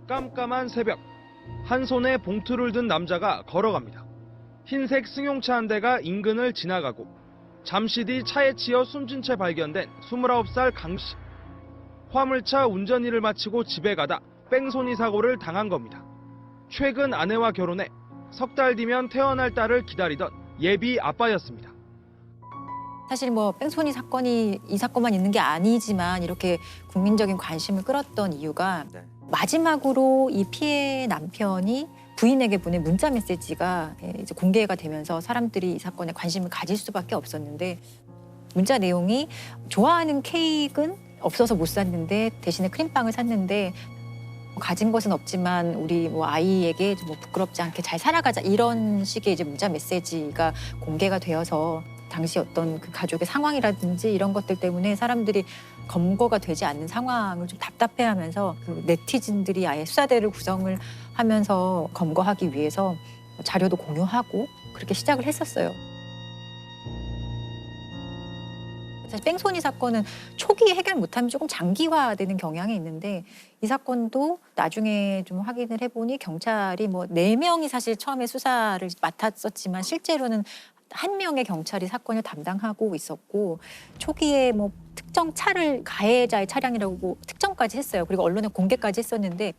깜깜한 새벽, 한 손에 봉투를 든 남자가 걸어갑니다. 흰색 승용차 한 대가 인근을 지나가고 잠시 뒤 차에 치여 숨진 채 발견된 29살 강 씨. 화물차 운전일을 마치고 집에 가다 뺑소니 사고를 당한 겁니다. 최근 아내와 결혼해 석 달 뒤면 태어날 딸을 기다리던 예비 아빠였습니다. 사실 뭐 뺑소니 사건이 이 사건만 있는 게 아니지만 이렇게 국민적인 관심을 끌었던 이유가 마지막으로 이 피해 남편이 부인에게 보낸 문자 메시지가 이제 공개가 되면서 사람들이 이 사건에 관심을 가질 수밖에 없었는데, 문자 내용이 좋아하는 케이크는 없어서 못 샀는데 대신에 크림빵을 샀는데 가진 것은 없지만 우리 뭐 아이에게 뭐 부끄럽지 않게 잘 살아가자, 이런 식의 이제 문자 메시지가 공개가 되어서 당시 어떤 그 가족의 상황이라든지 이런 것들 때문에 사람들이 검거가 되지 않는 상황을 좀 답답해하면서 그 네티즌들이 아예 수사대를 구성을 하면서 검거하기 위해서 자료도 공유하고 그렇게 시작을 했었어요. 사실 뺑소니 사건은 초기에 해결 못하면 조금 장기화되는 경향이 있는데, 이 사건도 나중에 좀 확인을 해보니 경찰이 뭐 4명이 사실 처음에 수사를 맡았었지만 실제로는 1명의 경찰이 사건을 담당하고 있었고, 초기에 뭐 특정 차를 가해자의 차량이라고 특정까지 했어요. 그리고 언론에 공개까지 했었는데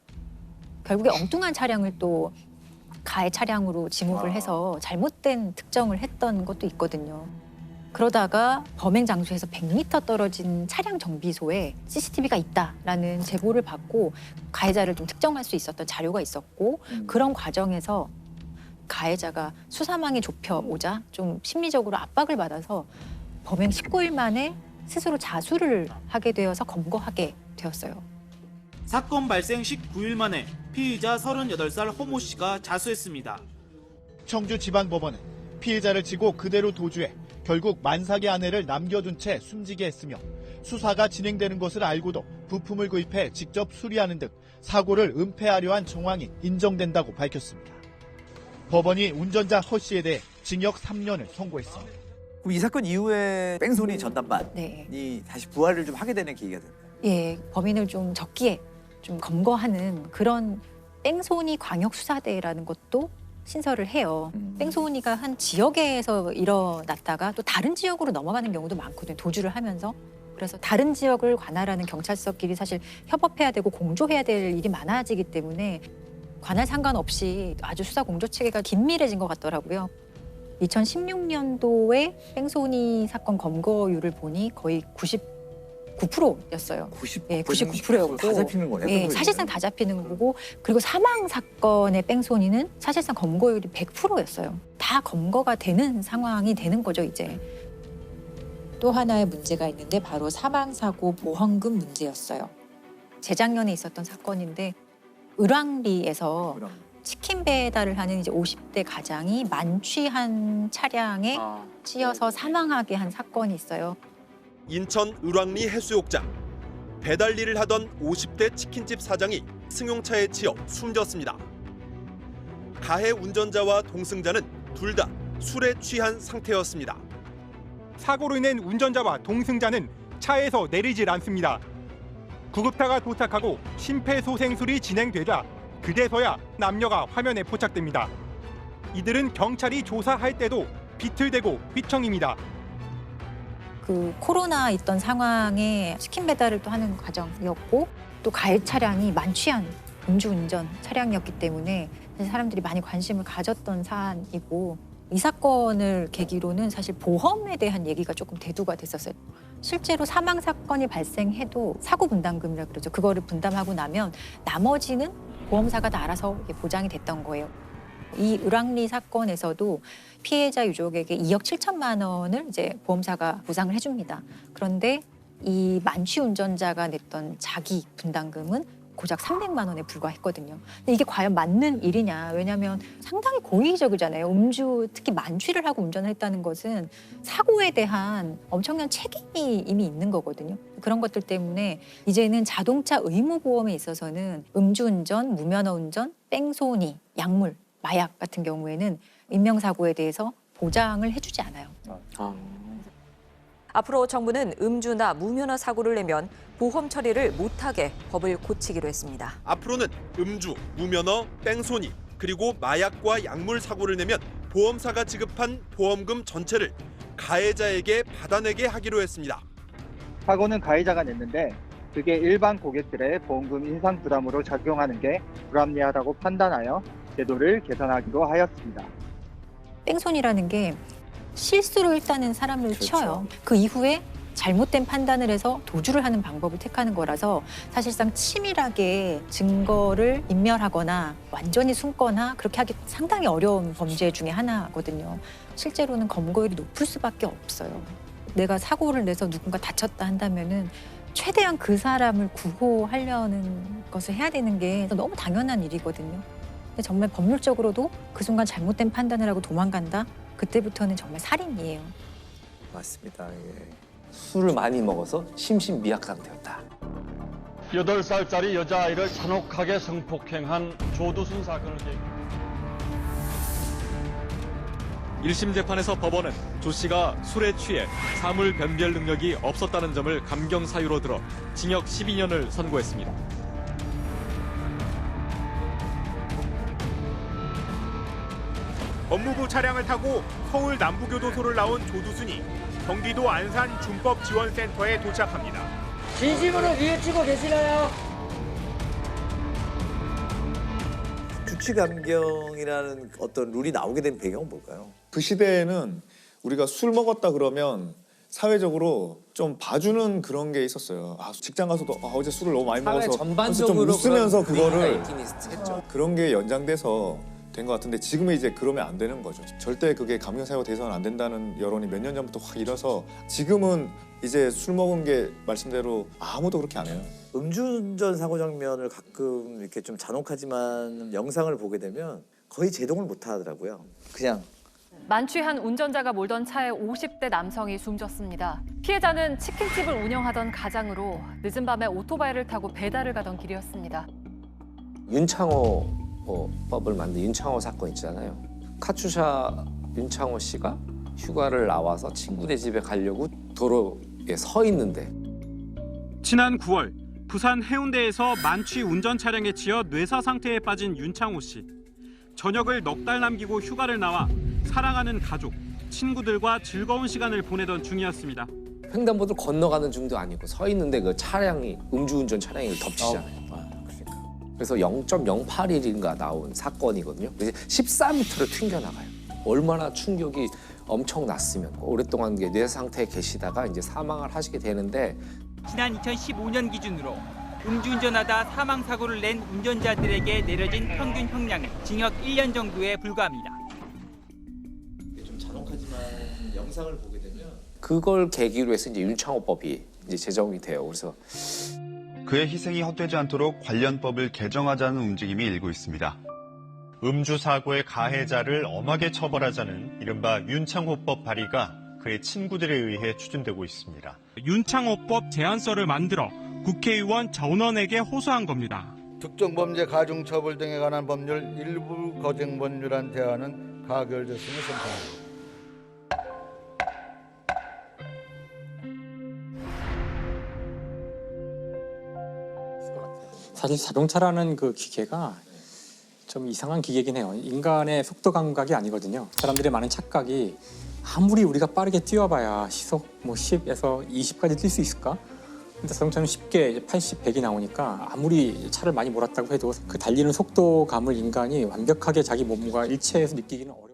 결국에 엉뚱한 차량을 또 가해 차량으로 지목을 해서 잘못된 특정을 했던 것도 있거든요. 그러다가 범행 장소에서 100m 떨어진 차량 정비소에 CCTV가 있다라는 제보를 받고 가해자를 좀 특정할 수 있었던 자료가 있었고, 그런 과정에서 가해자가 수사망이 좁혀오자 좀 심리적으로 압박을 받아서 범행 19일 만에 스스로 자수를 하게 되어서 검거하게 되었어요. 사건 발생 19일 만에 피의자 38살 허모 씨가 자수했습니다. 청주지방법원은 피해자를 치고 그대로 도주해 결국 만삭의 아내를 남겨둔 채 숨지게 했으며, 수사가 진행되는 것을 알고도 부품을 구입해 직접 수리하는 등 사고를 은폐하려 한 정황이 인정된다고 밝혔습니다. 법원이 운전자 허 씨에 대해 징역 3년을 선고했습니다. 그럼 이 사건 이후에 뺑소니 전담반이 네. 다시 부활을 좀 하게 되는 계기가 됐나요? 예, 범인을 좀 적기에 좀 검거하는 그런 뺑소니 광역수사대라는 것도 신설을 해요. 뺑소니가 한 지역에서 일어났다가 또 다른 지역으로 넘어가는 경우도 많거든요, 도주를 하면서. 그래서 다른 지역을 관할하는 경찰서끼리 사실 협업해야 되고 공조해야 될 일이 많아지기 때문에 관할 상관없이 아주 수사 공조 체계가 긴밀해진 것 같더라고요. 2016년도에 뺑소니 사건 검거율을 보니 거의 99%였어요. 99%였고 다 잡히는 거네요. 예, 사실상 다 잡히는 거고, 그리고 사망 사건의 뺑소니는 사실상 검거율이 100%였어요. 다 검거가 되는 상황이 되는 거죠, 이제. 또 하나의 문제가 있는데 바로 사망사고 보험금 문제였어요. 재작년에 있었던 사건인데, 을왕리에서 치킨 배달을 하는 이제 50대 가장이 만취한 차량에 찌어서 사망하게 한 사건이 있어요. 인천 을왕리 해수욕장. 배달 일을 하던 50대 치킨집 사장이 승용차에 치여 숨졌습니다. 가해 운전자와 동승자는 둘 다 술에 취한 상태였습니다. 사고로 인한 운전자와 동승자는 차에서 내리질 않습니다. 구급차가 도착하고 심폐소생술이 진행되자 그제서야 남녀가 화면에 포착됩니다. 이들은 경찰이 조사할 때도 비틀대고 휘청입니다. 그 코로나 있던 상황에 치킨 배달을 또 하는 과정이었고, 또 가해 차량이 만취한 음주운전 차량이었기 때문에 사람들이 많이 관심을 가졌던 사안이고, 이 사건을 계기로는 사실 보험에 대한 얘기가 조금 대두가 됐었어요. 실제로 사망 사건이 발생해도 사고 분담금이라고 그러죠. 그거를 분담하고 나면 나머지는 보험사가 다 알아서 보장이 됐던 거예요. 이 을왕리 사건에서도 피해자 유족에게 2억 7천만 원을 이제 보험사가 보상을 해줍니다. 그런데 이 만취 운전자가 냈던 자기 분담금은 고작 300만 원에 불과했거든요. 근데 이게 과연 맞는 일이냐? 왜냐하면 상당히 고의적이잖아요. 음주, 특히 만취를 하고 운전을 했다는 것은 사고에 대한 엄청난 책임이 이미 있는 거거든요. 그런 것들 때문에 이제는 자동차 의무보험에 있어서는 음주운전, 무면허운전, 뺑소니, 약물, 마약 같은 경우에는 인명사고에 대해서 보장을 해주지 않아요. 앞으로 정부는 음주나 무면허 사고를 내면 보험 처리를 못하게 법을 고치기로 했습니다. 앞으로는 음주, 무면허, 뺑소니, 그리고 마약과 약물 사고를 내면 보험사가 지급한 보험금 전체를 가해자에게 받아내게 하기로 했습니다. 사고는 가해자가 냈는데 그게 일반 고객들의 보험금 인상 부담으로 작용하는 게 불합리하다고 판단하여 제도를 개선하기로 하였습니다. 뺑소니라는 게 실수로 일단은 사람을 치어요. 그 이후에 잘못된 판단을 해서 도주를 하는 방법을 택하는 거라서 사실상 치밀하게 증거를 인멸하거나 완전히 숨거나 그렇게 하기 상당히 어려운 범죄 중에 하나거든요. 실제로는 검거율이 높을 수밖에 없어요. 내가 사고를 내서 누군가 다쳤다 한다면은 최대한 그 사람을 구호하려는 것을 해야 되는 게 너무 당연한 일이거든요. 근데 정말 법률적으로도 그 순간 잘못된 판단을 하고 도망간다? 그때부터는 정말 살인이에요. 맞습니다. 예. 술을 많이 먹어서 심신미약 상태였다. 8살짜리 여자아이를 잔혹하게 성폭행한 조두순 사건을 계획. 1심 재판에서 법원은 조 씨가 술에 취해 사물 변별 능력이 없었다는 점을 감경 사유로 들어 징역 12년을 선고했습니다. 법무부 차량을 타고 서울 남부교도소를 나온 조두순이 경기도 안산 준법지원센터에 도착합니다. 진심으로 위해치고 계시나요? 주치감경이라는 어떤 룰이 나오게 된 배경은 뭘까요? 그 시대에는 우리가 술 먹었다 그러면 사회적으로 좀 봐주는 그런 게 있었어요. 직장 가서도 어제 술을 너무 많이 먹어서 전반적으로 좀 웃으면서 그거를 했죠. 그런 게 연장돼서 된 것 같은데 지금은 이제 그러면 안 되는 거죠. 절대 그게 감경 사유가 돼서는 안 된다는 여론이 몇 년 전부터 확 일어서 지금은 이제 술 먹은 게 말씀대로 아무도 그렇게 안 해요. 음주운전 사고 장면을 가끔 이렇게 좀 잔혹하지만 영상을 보게 되면 거의 제동을 못 하더라고요. 그냥 만취한 운전자가 몰던 차에 50대 남성이 숨졌습니다. 피해자는 치킨집을 운영하던 가장으로 늦은 밤에 오토바이를 타고 배달을 가던 길이었습니다. 윤창호 법을 만든 윤창호 사건 있잖아요. 카츄샤 윤창호 씨가 휴가를 나와서 친구네 집에 가려고 도로에 서 있는데 지난 9월 부산 해운대에서 만취 운전 차량에 치여 뇌사 상태에 빠진 윤창호 씨. 저녁을 넉 달 남기고 휴가를 나와 사랑하는 가족, 친구들과 즐거운 시간을 보내던 중이었습니다. 횡단보도를 건너가는 중도 아니고 서 있는데 그 차량이 음주운전 차량이 덮치잖아요. 그래서 0.081인가 나온 사건이거든요. 그래서 14m를 튕겨나가요. 얼마나 충격이 엄청났으면 오랫동안 뇌 상태에 계시다가 이제 사망을 하시게 되는데 지난 2015년 기준으로 음주운전하다 사망 사고를 낸 운전자들에게 내려진 평균 형량은 징역 1년 정도에 불과합니다. 좀 잔혹하지만 영상을 보게 되면 그걸 계기로 해서 이제 윤창호법이 이제 제정이 돼요. 그래서 그의 희생이 헛되지 않도록 관련 법을 개정하자는 움직임이 일고 있습니다. 음주 사고의 가해자를 엄하게 처벌하자는 이른바 윤창호법 발의가 그의 친구들에 의해 추진되고 있습니다. 윤창호법 제안서를 만들어 국회의원 전원에게 호소한 겁니다. 특정 범죄 가중처벌 등에 관한 법률 일부 거정법률안 대안은 가결됐음을 선포합니다. 사실 자동차라는 그 기계가 좀 이상한 기계긴 해요. 인간의 속도 감각이 아니거든요. 사람들의 많은 착각이 아무리 우리가 빠르게 뛰어봐야 시속 뭐 10에서 20까지 뛸 수 있을까? 근데 자동차는 쉽게 80, 100이 나오니까 아무리 차를 많이 몰았다고 해도 그 달리는 속도감을 인간이 완벽하게 자기 몸과 일체해서 느끼기는 어려워요.